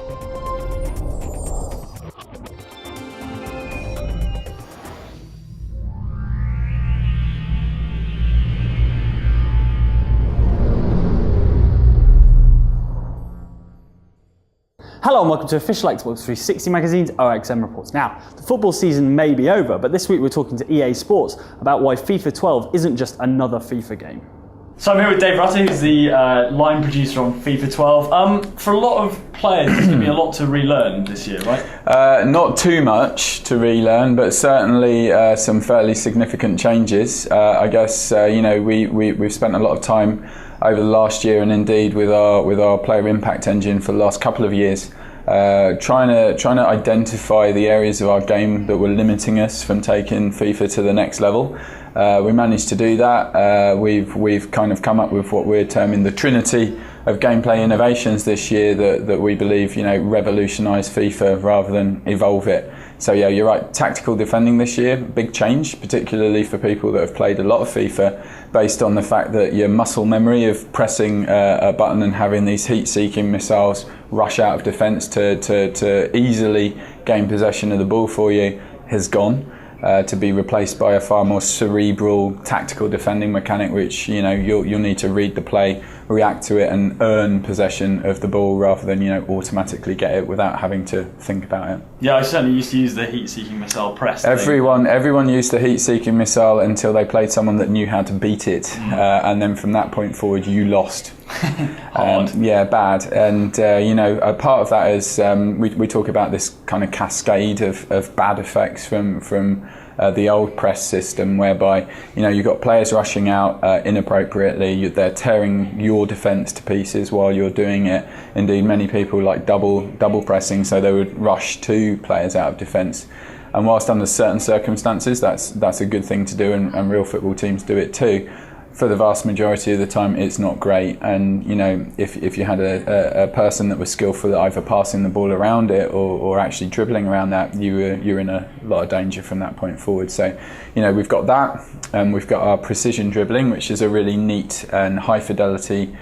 Hello and welcome to official Xbox 360 Magazine's OXM Reports. Now, the football season may be over, but this week we're talking to EA Sports about why FIFA 12 isn't just another FIFA game. So I'm here with Dave Rutter, who's the line producer on FIFA 12. For a lot of players, there's going to be a lot to relearn this year, right? Not too much to relearn, but certainly some fairly significant changes. I guess we've spent a lot of time over the last year, and indeed with our player impact engine for the last couple of years, trying to identify the areas of our game that were limiting us from taking FIFA to the next level. We managed to do that. We've kind of come up with what we're terming the trinity of gameplay innovations this year that we believe revolutionise FIFA rather than evolve it. So yeah, you're right, tactical defending this year, big change, particularly for people that have played a lot of FIFA, based on the fact that your muscle memory of pressing a button and having these heat-seeking missiles rush out of defence to easily gain possession of the ball for you has gone. To be replaced by a far more cerebral tactical defending mechanic, which you'll need to read the play, react to it, and earn possession of the ball rather than automatically get it without having to think about it. Yeah, I certainly used to use the heat-seeking missile press. Everyone used the heat-seeking missile until they played someone that knew how to beat it, and then from that point forward, you lost. Yeah, bad. And a part of that is we talk about this kind of cascade of bad effects from the old press system, whereby you've got players rushing out inappropriately. They're tearing your defence to pieces while you're doing it. Indeed, many people like double pressing, so they would rush two players out of defence. And whilst under certain circumstances, that's a good thing to do, and real football teams do it too. For the vast majority of the time, it's not great. And if you had a person that was skillful at either passing the ball around it or actually dribbling around that, you're in a lot of danger from that point forward. So we've got that, and we've got our precision dribbling, which is a really neat and high fidelity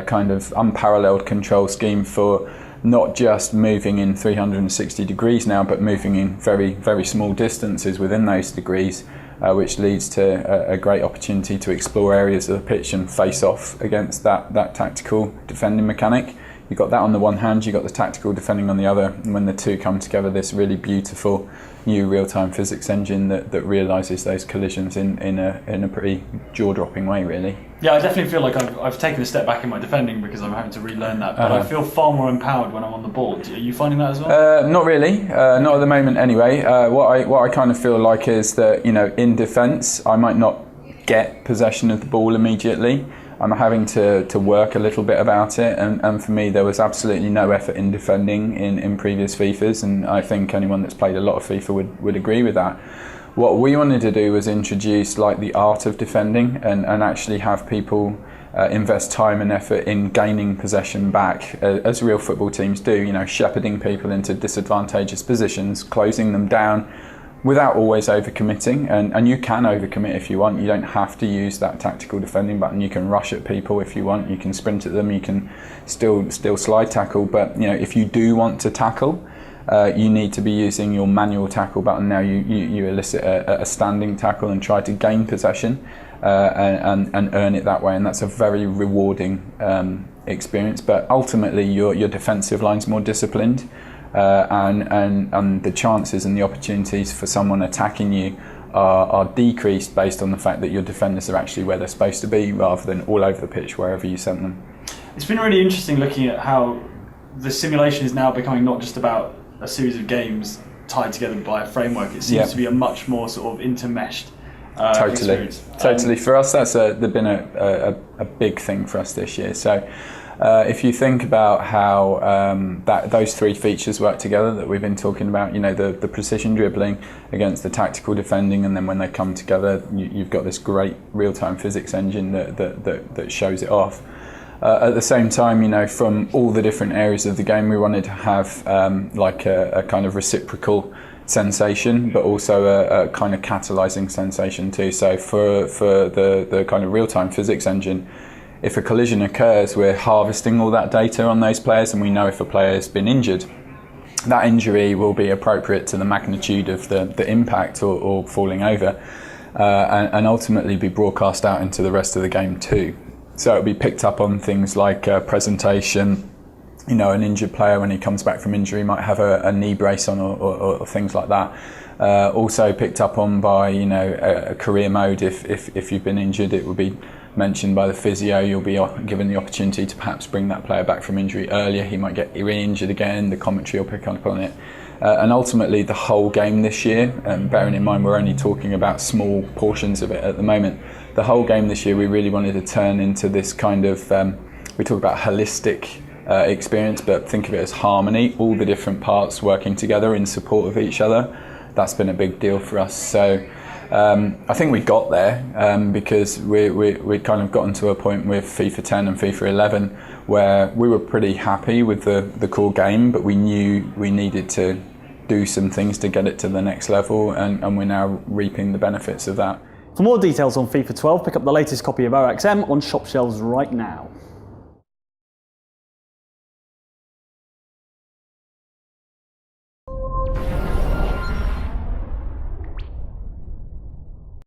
kind of unparalleled control scheme for not just moving in 360 degrees now, but moving in very, very small distances within those degrees. Which leads to a great opportunity to explore areas of the pitch and face off against that tactical defending mechanic. You've got that on the one hand, you've got the tactical defending on the other, and when the two come together, this really beautiful new real-time physics engine that realises those collisions in a pretty jaw-dropping way, really. Yeah, I definitely feel like I've taken a step back in my defending because I'm having to relearn that, but I feel far more empowered when I'm on the ball. Are you finding that as well? Not really, not at the moment anyway. What I kind of feel like is that in defence I might not get possession of the ball immediately. I'm having to work a little bit about it, and for me there was absolutely no effort in defending in previous FIFAs, and I think anyone that's played a lot of FIFA would agree with that. What we wanted to do was introduce like the art of defending and actually have people invest time and effort in gaining possession back, as real football teams do, shepherding people into disadvantageous positions, closing them down, without always overcommitting, and you can overcommit if you want. You don't have to use that tactical defending button. You can rush at people if you want. You can sprint at them. You can still slide tackle. But if you do want to tackle, you need to be using your manual tackle button. Now you elicit a standing tackle and try to gain possession and earn it that way, and that's a very rewarding experience. But ultimately, your defensive line's more disciplined. And the chances and the opportunities for someone attacking you are decreased based on the fact that your defenders are actually where they're supposed to be rather than all over the pitch wherever you sent them. It's been really interesting looking at how the simulation is now becoming not just about a series of games tied together by a framework. It seems to be a much more sort of intermeshed experience. Totally. For us, that's been a big thing for us this year. So if you think about how those three features work together that we've been talking about, the precision dribbling against the tactical defending, and then when they come together, you've got this great real-time physics engine that shows it off. At the same time, from all the different areas of the game, we wanted to have like a kind of reciprocal sensation, but also a kind of catalyzing sensation too. So for the kind of real-time physics engine, if a collision occurs, we're harvesting all that data on those players, and we know if a player has been injured. That injury will be appropriate to the magnitude of the impact or falling over, and ultimately be broadcast out into the rest of the game too. So it'll be picked up on things like presentation. You know, an injured player, when he comes back from injury, might have a knee brace on or things like that. Also picked up on by, you know, a career mode. If you've been injured, it will be mentioned by the physio. You'll be given the opportunity to perhaps bring that player back from injury earlier. He might get re-injured again. The commentary will pick up on it. And ultimately the whole game this year, bearing in mind we're only talking about small portions of it at the moment, the whole game this year we really wanted to turn into this kind of, we talk about holistic experience, but think of it as harmony, all the different parts working together in support of each other. That's been a big deal for us. So I think we got there because we'd kind of gotten to a point with FIFA 10 and FIFA 11 where we were pretty happy with the core game, but we knew we needed to do some things to get it to the next level, and we're now reaping the benefits of that. For more details on FIFA 12, pick up the latest copy of OXM on shop shelves right now.